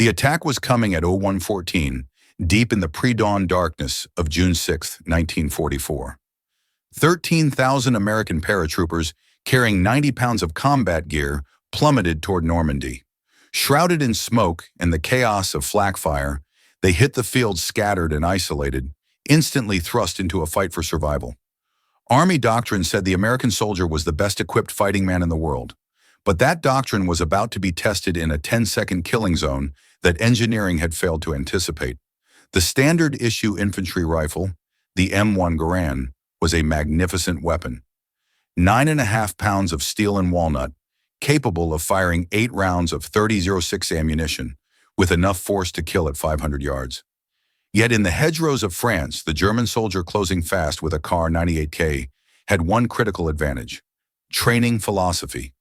The attack was coming at 01:14, deep in the pre-dawn darkness of June 6, 1944. 13,000 American paratroopers carrying 90 pounds of combat gear plummeted toward Normandy. Shrouded in smoke and the chaos of flak fire, they hit the field scattered and isolated, instantly thrust into a fight for survival. Army doctrine said the American soldier was the best equipped fighting man in the world. But that doctrine was about to be tested in a 10-second killing zone that engineering had failed to anticipate. The standard issue infantry rifle, the M1 Garand, was a magnificent weapon. 9.5 pounds of steel and walnut, capable of firing 8 rounds of .30-06 ammunition, with enough force to kill at 500 yards. Yet in the hedgerows of France, the German soldier closing fast with a Kar 98K had one critical advantage: training philosophy.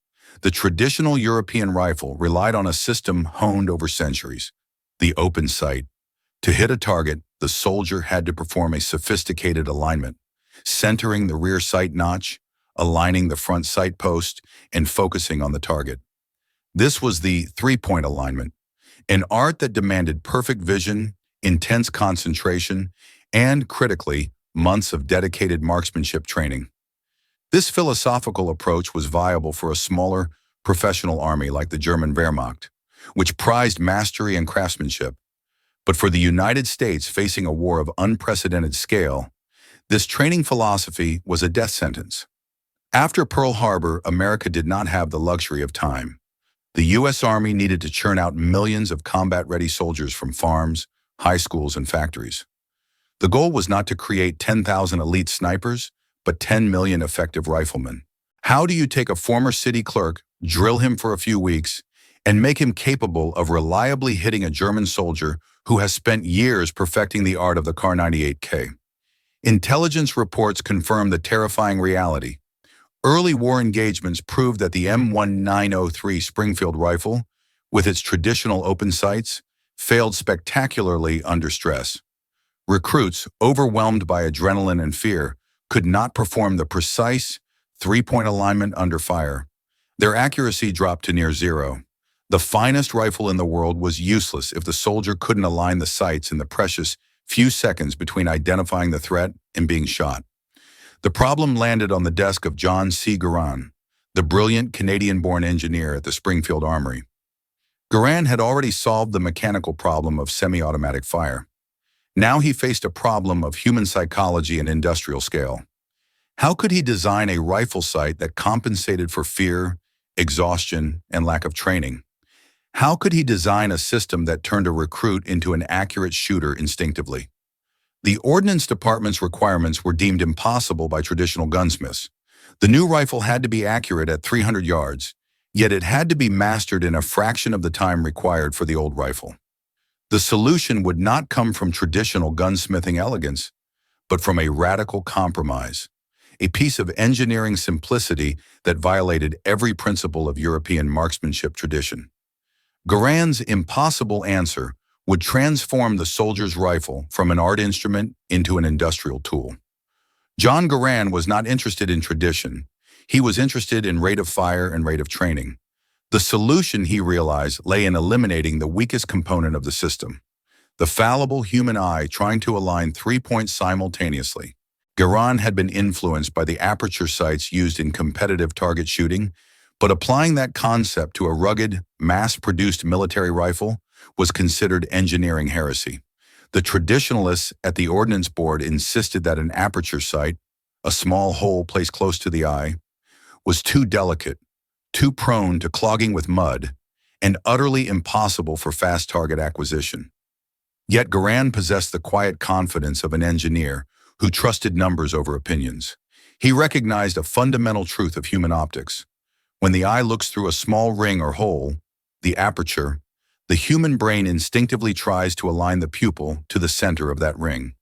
The traditional European rifle relied on a system honed over centuries: the open sight. To hit a target, the soldier had to perform a sophisticated alignment, centering the rear sight notch, aligning the front sight post, and focusing on the target. This was the three-point alignment, an art that demanded perfect vision, intense concentration, and, critically, months of dedicated marksmanship training. This philosophical approach was viable for a smaller, professional army like the German Wehrmacht, which prized mastery and craftsmanship. But for the United States facing a war of unprecedented scale, this training philosophy was a death sentence. After Pearl Harbor, America did not have the luxury of time. The U.S. Army needed to churn out millions of combat-ready soldiers from farms, high schools, and factories. The goal was not to create 10,000 elite snipers, but 10 million effective riflemen. How do you take a former city clerk, drill him for a few weeks, and make him capable of reliably hitting a German soldier who has spent years perfecting the art of the Kar 98K? Intelligence reports confirm the terrifying reality. Early war engagements proved that the M1903 Springfield rifle, with its traditional open sights, failed spectacularly under stress. Recruits, overwhelmed by adrenaline and fear, could not perform the precise three-point alignment under fire. Their accuracy dropped to near zero. The finest rifle in the world was useless if the soldier couldn't align the sights in the precious few seconds between identifying the threat and being shot. The problem landed on the desk of John C. Garand, the brilliant Canadian-born engineer at the Springfield Armory. Garand had already solved the mechanical problem of semi-automatic fire. Now he faced a problem of human psychology and industrial scale. How could he design a rifle sight that compensated for fear, exhaustion, and lack of training? How could he design a system that turned a recruit into an accurate shooter instinctively? The Ordnance Department's requirements were deemed impossible by traditional gunsmiths. The new rifle had to be accurate at 300 yards, yet it had to be mastered in a fraction of the time required for the old rifle. The solution would not come from traditional gunsmithing elegance, but from a radical compromise, a piece of engineering simplicity that violated every principle of European marksmanship tradition. Garand's impossible answer would transform the soldier's rifle from an art instrument into an industrial tool. John Garand was not interested in tradition. He was interested in rate of fire and rate of training. The solution, he realized, lay in eliminating the weakest component of the system: the fallible human eye trying to align 3 points simultaneously. Garand had been influenced by the aperture sights used in competitive target shooting, but applying that concept to a rugged, mass-produced military rifle was considered engineering heresy. The traditionalists at the Ordnance Board insisted that an aperture sight, a small hole placed close to the eye, was too delicate, too prone to clogging with mud, and utterly impossible for fast target acquisition. Yet Garand possessed the quiet confidence of an engineer who trusted numbers over opinions. He recognized a fundamental truth of human optics. When the eye looks through a small ring or hole, the aperture, the human brain instinctively tries to align the pupil to the center of that ring.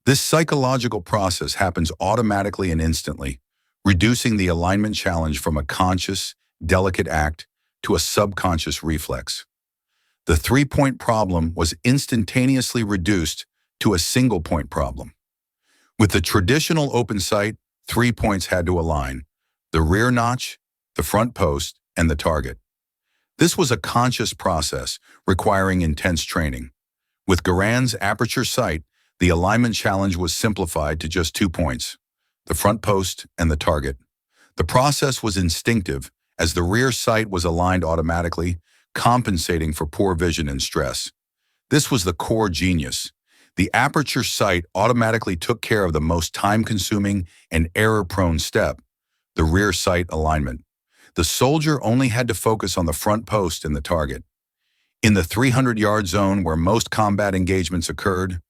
This psychological process happens automatically and instantly, reducing the alignment challenge from a conscious, delicate act to a subconscious reflex. The three-point problem was instantaneously reduced to a single-point problem. With the traditional open sight, 3 points had to align: the rear notch, the front post, and the target. This was a conscious process requiring intense training. With Garand's aperture sight, the alignment challenge was simplified to just 2 points: the front post and the target. The process was instinctive, as the rear sight was aligned automatically, compensating for poor vision and stress. This was the core genius. The aperture sight automatically took care of the most time-consuming and error-prone step, the rear sight alignment. The soldier only had to focus on the front post and the target. In the 300-yard zone where most combat engagements occurred,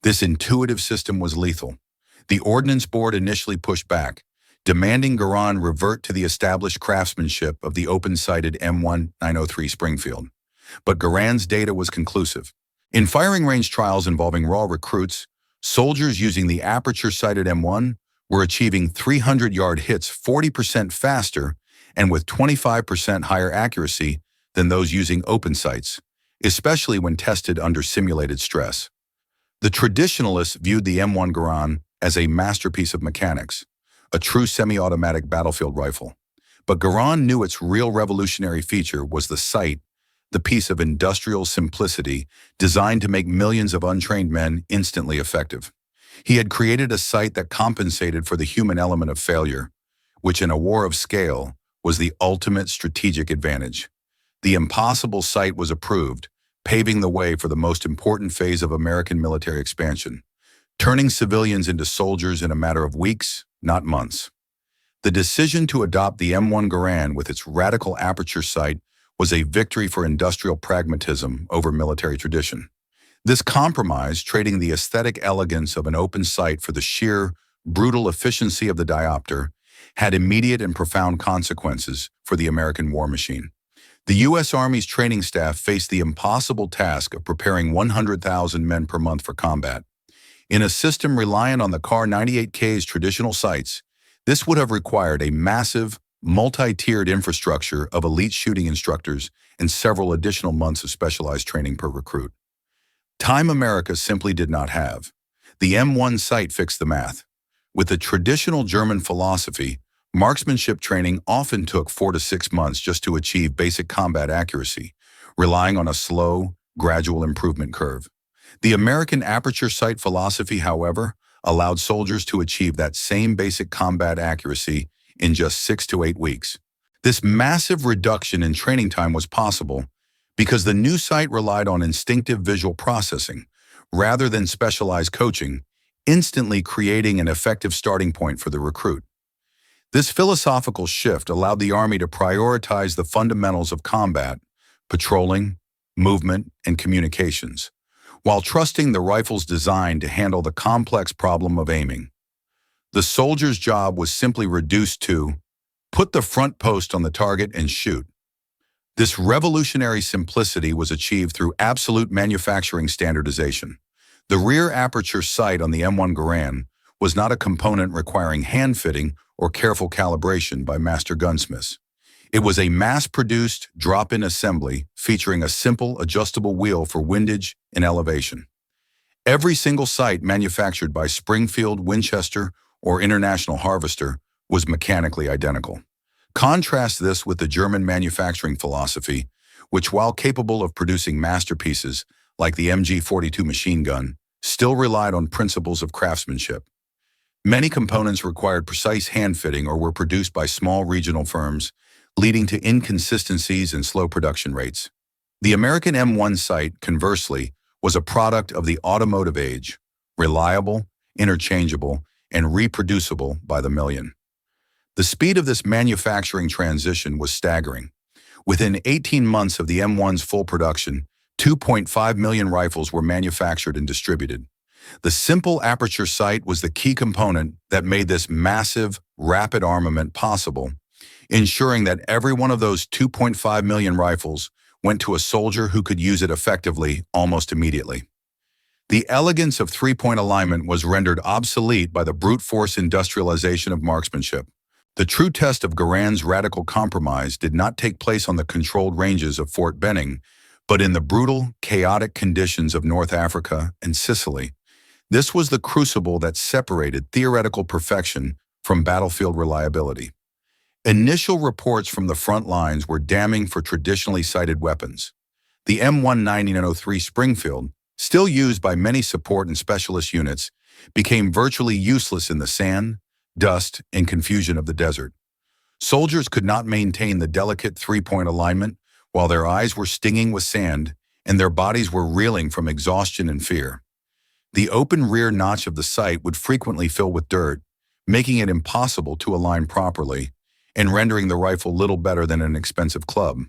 this intuitive system was lethal. The Ordnance Board initially pushed back, demanding Garand revert to the established craftsmanship of the open-sighted M1903 Springfield. But Garand's data was conclusive. In firing range trials involving raw recruits, soldiers using the aperture-sighted M1 were achieving 300-yard hits 40% faster and with 25% higher accuracy than those using open sights, especially when tested under simulated stress. The traditionalists viewed the M1 Garand as a masterpiece of mechanics, a true semi-automatic battlefield rifle. But Garand knew its real revolutionary feature was the sight, the piece of industrial simplicity designed to make millions of untrained men instantly effective. He had created a sight that compensated for the human element of failure, which in a war of scale was the ultimate strategic advantage. The impossible sight was approved, paving the way for the most important phase of American military expansion, turning civilians into soldiers in a matter of weeks, not months. The decision to adopt the M1 Garand with its radical aperture sight was a victory for industrial pragmatism over military tradition. This compromise, trading the aesthetic elegance of an open sight for the sheer, brutal efficiency of the diopter, had immediate and profound consequences for the American war machine. The U.S. Army's training staff faced the impossible task of preparing 100,000 men per month for combat. In a system reliant on the Kar-98K's traditional sights, this would have required a massive, multi-tiered infrastructure of elite shooting instructors and several additional months of specialized training per recruit. Time America simply did not have. The M1 sight fixed the math. With the traditional German philosophy, marksmanship training often took 4 to 6 months just to achieve basic combat accuracy, relying on a slow, gradual improvement curve. The American aperture sight philosophy, however, allowed soldiers to achieve that same basic combat accuracy in just 6 to 8 weeks. This massive reduction in training time was possible because the new sight relied on instinctive visual processing rather than specialized coaching, instantly creating an effective starting point for the recruit. This philosophical shift allowed the Army to prioritize the fundamentals of combat, patrolling, movement, and communications, while trusting the rifle's design to handle the complex problem of aiming. The soldier's job was simply reduced to put the front post on the target and shoot. This revolutionary simplicity was achieved through absolute manufacturing standardization. The rear aperture sight on the M1 Garand was not a component requiring hand-fitting or careful calibration by master gunsmiths. It was a mass-produced, drop-in assembly featuring a simple, adjustable wheel for windage and elevation. Every single sight manufactured by Springfield, Winchester, or International Harvester was mechanically identical. Contrast this with the German manufacturing philosophy, which, while capable of producing masterpieces like the MG-42 machine gun, still relied on principles of craftsmanship. Many components required precise hand-fitting or were produced by small regional firms, leading to inconsistencies and slow production rates. The American M1 sight, conversely, was a product of the automotive age, reliable, interchangeable, and reproducible by the million. The speed of this manufacturing transition was staggering. Within 18 months of the M1's full production, 2.5 million rifles were manufactured and distributed. The simple aperture sight was the key component that made this massive, rapid armament possible, ensuring that every one of those 2.5 million rifles went to a soldier who could use it effectively almost immediately. The elegance of three-point alignment was rendered obsolete by the brute force industrialization of marksmanship. The true test of Garand's radical compromise did not take place on the controlled ranges of Fort Benning, but in the brutal, chaotic conditions of North Africa and Sicily. This was the crucible that separated theoretical perfection from battlefield reliability. Initial reports from the front lines were damning for traditionally sighted weapons. The M19903 Springfield, still used by many support and specialist units, became virtually useless in the sand, dust, and confusion of the desert. Soldiers could not maintain the delicate three-point alignment while their eyes were stinging with sand and their bodies were reeling from exhaustion and fear. The open rear notch of the sight would frequently fill with dirt, making it impossible to align properly and rendering the rifle little better than an expensive club.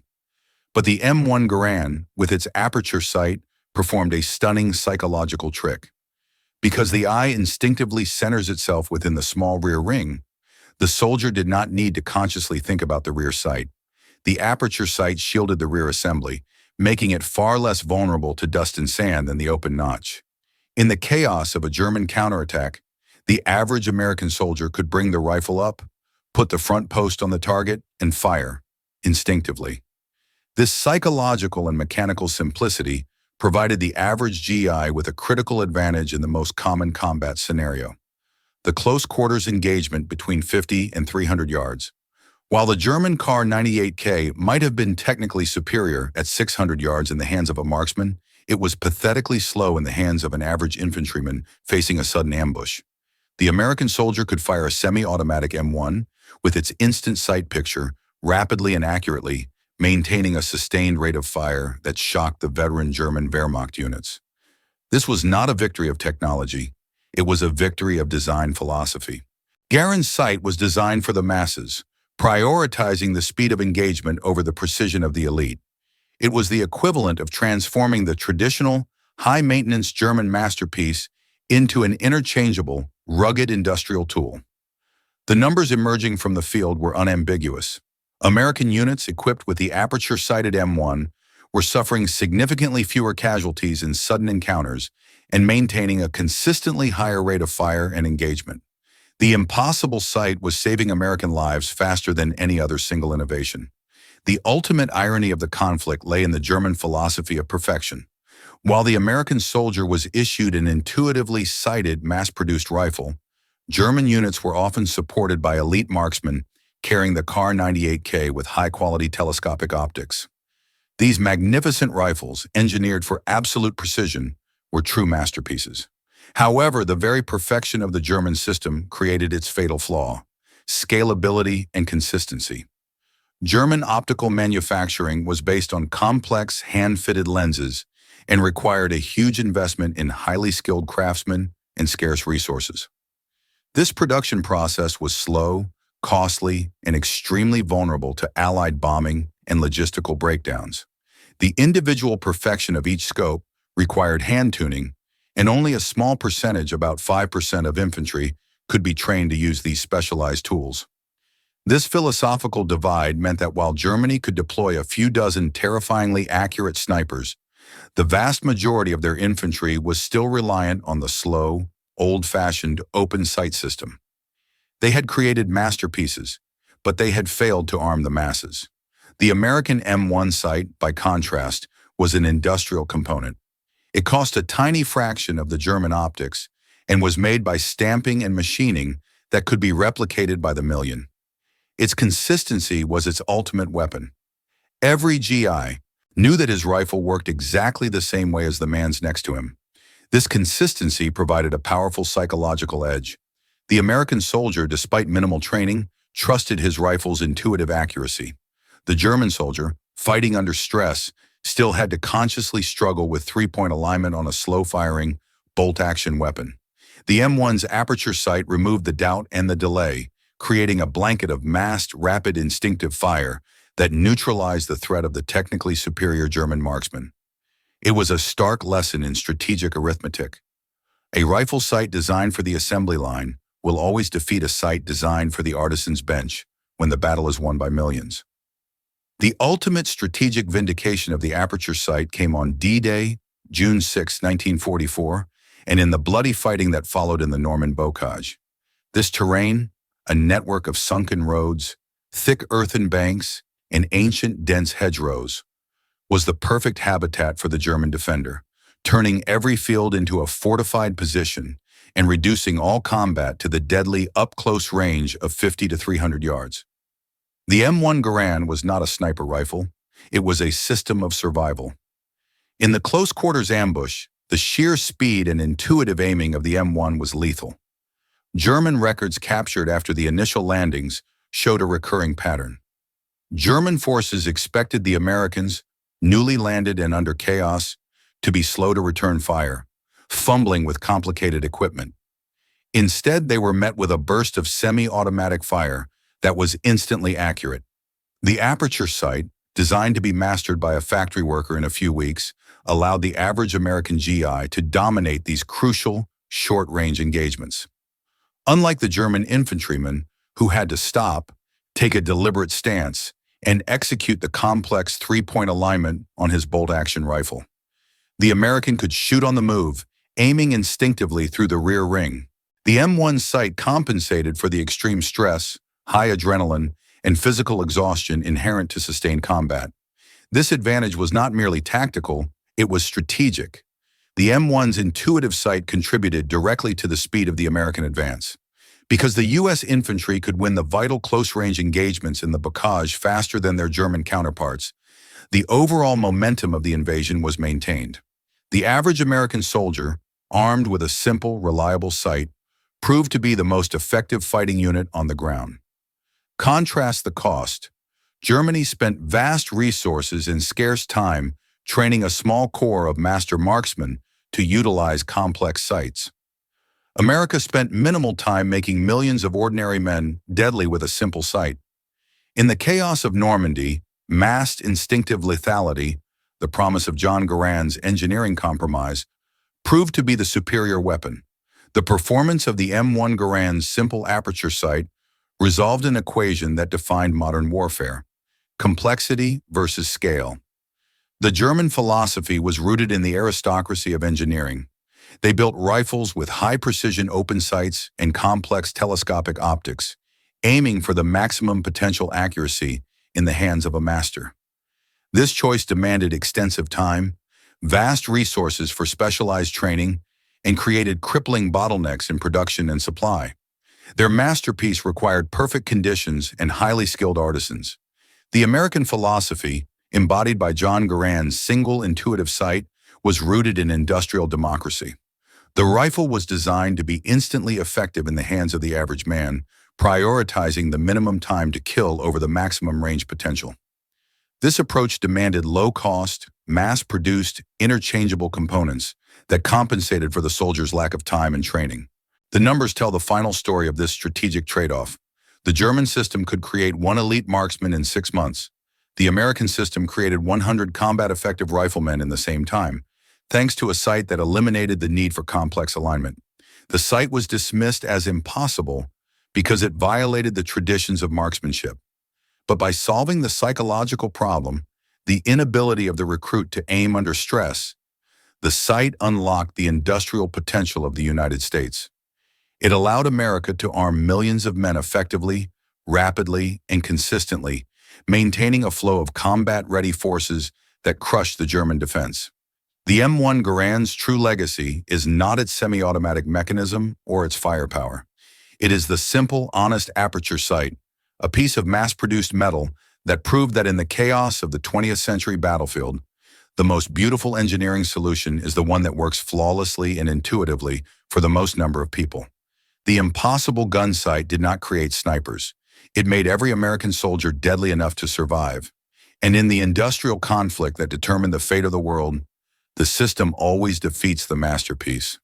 But the M1 Garand, with its aperture sight, performed a stunning psychological trick. Because the eye instinctively centers itself within the small rear ring, the soldier did not need to consciously think about the rear sight. The aperture sight shielded the rear assembly, making it far less vulnerable to dust and sand than the open notch. In the chaos of a German counterattack, the average American soldier could bring the rifle up, put the front post on the target, and fire, instinctively. This psychological and mechanical simplicity provided the average GI with a critical advantage in the most common combat scenario: the close quarters engagement between 50 and 300 yards. While the German Kar 98K might have been technically superior at 600 yards in the hands of a marksman, it was pathetically slow in the hands of an average infantryman facing a sudden ambush. The American soldier could fire a semi-automatic M1 with its instant sight picture rapidly and accurately, maintaining a sustained rate of fire that shocked the veteran German Wehrmacht units. This was not a victory of technology. It was a victory of design philosophy. Garand's sight was designed for the masses, prioritizing the speed of engagement over the precision of the elite. It was the equivalent of transforming the traditional, high-maintenance German masterpiece into an interchangeable, rugged industrial tool. The numbers emerging from the field were unambiguous. American units equipped with the aperture-sighted M1 were suffering significantly fewer casualties in sudden encounters and maintaining a consistently higher rate of fire and engagement. The impossible sight was saving American lives faster than any other single innovation. The ultimate irony of the conflict lay in the German philosophy of perfection. While the American soldier was issued an intuitively sighted, mass-produced rifle, German units were often supported by elite marksmen carrying the Kar 98K with high-quality telescopic optics. These magnificent rifles, engineered for absolute precision, were true masterpieces. However, the very perfection of the German system created its fatal flaw: scalability and consistency. German optical manufacturing was based on complex, hand-fitted lenses and required a huge investment in highly skilled craftsmen and scarce resources. This production process was slow, costly, and extremely vulnerable to Allied bombing and logistical breakdowns. The individual perfection of each scope required hand-tuning, and only a small percentage, about 5% of infantry, could be trained to use these specialized tools. This philosophical divide meant that while Germany could deploy a few dozen terrifyingly accurate snipers, the vast majority of their infantry was still reliant on the slow, old-fashioned open sight system. They had created masterpieces, but they had failed to arm the masses. The American M1 sight, by contrast, was an industrial component. It cost a tiny fraction of the German optics and was made by stamping and machining that could be replicated by the million. Its consistency was its ultimate weapon. Every GI knew that his rifle worked exactly the same way as the man's next to him. This consistency provided a powerful psychological edge. The American soldier, despite minimal training, trusted his rifle's intuitive accuracy. The German soldier, fighting under stress, still had to consciously struggle with three-point alignment on a slow-firing, bolt-action weapon. The M1's aperture sight removed the doubt and the delay, creating a blanket of massed, rapid, instinctive fire that neutralized the threat of the technically superior German marksman. It was a stark lesson in strategic arithmetic. A rifle sight designed for the assembly line will always defeat a sight designed for the artisan's bench when the battle is won by millions. The ultimate strategic vindication of the aperture sight came on D-Day, June 6, 1944, and in the bloody fighting that followed in the Norman bocage. This terrain, a network of sunken roads, thick earthen banks, and ancient dense hedgerows, was the perfect habitat for the German defender, turning every field into a fortified position and reducing all combat to the deadly up-close range of 50 to 300 yards. The M1 Garand was not a sniper rifle. It was a system of survival. In the close quarters ambush, the sheer speed and intuitive aiming of the M1 was lethal. German records captured after the initial landings showed a recurring pattern. German forces expected the Americans, newly landed and under chaos, to be slow to return fire, fumbling with complicated equipment. Instead, they were met with a burst of semi-automatic fire that was instantly accurate. The aperture sight, designed to be mastered by a factory worker in a few weeks, allowed the average American GI to dominate these crucial, short-range engagements. Unlike the German infantryman, who had to stop, take a deliberate stance, and execute the complex three-point alignment on his bolt-action rifle, the American could shoot on the move, aiming instinctively through the rear ring. The M1 sight compensated for the extreme stress, high adrenaline, and physical exhaustion inherent to sustained combat. This advantage was not merely tactical, it was strategic. The M1's intuitive sight contributed directly to the speed of the American advance. Because the U.S. infantry could win the vital close-range engagements in the bocage faster than their German counterparts, the overall momentum of the invasion was maintained. The average American soldier, armed with a simple, reliable sight, proved to be the most effective fighting unit on the ground. Contrast the cost. Germany spent vast resources and scarce time training a small corps of master marksmen to utilize complex sights. America spent minimal time making millions of ordinary men deadly with a simple sight. In the chaos of Normandy, massed instinctive lethality, the promise of John Garand's engineering compromise, proved to be the superior weapon. The performance of the M1 Garand's simple aperture sight resolved an equation that defined modern warfare: complexity versus scale. The German philosophy was rooted in the aristocracy of engineering. They built rifles with high-precision open sights and complex telescopic optics, aiming for the maximum potential accuracy in the hands of a master. This choice demanded extensive time, vast resources for specialized training, and created crippling bottlenecks in production and supply. Their masterpiece required perfect conditions and highly skilled artisans. The American philosophy, embodied by John Garand's single intuitive sight, was rooted in industrial democracy. The rifle was designed to be instantly effective in the hands of the average man, prioritizing the minimum time to kill over the maximum range potential. This approach demanded low-cost, mass-produced, interchangeable components that compensated for the soldier's lack of time and training. The numbers tell the final story of this strategic trade-off. The German system could create one elite marksman in 6 months. The American system created 100 combat-effective riflemen in the same time, thanks to a sight that eliminated the need for complex alignment. The sight was dismissed as impossible because it violated the traditions of marksmanship. But by solving the psychological problem, the inability of the recruit to aim under stress, the sight unlocked the industrial potential of the United States. It allowed America to arm millions of men effectively, rapidly, and consistently, maintaining a flow of combat-ready forces that crushed the German defense. The M1 Garand's true legacy is not its semi-automatic mechanism or its firepower. It is the simple, honest aperture sight, a piece of mass-produced metal that proved that in the chaos of the 20th century battlefield, the most beautiful engineering solution is the one that works flawlessly and intuitively for the most number of people. The impossible gun sight did not create snipers. It made every American soldier deadly enough to survive. And in the industrial conflict that determined the fate of the world, the system always defeats the masterpiece.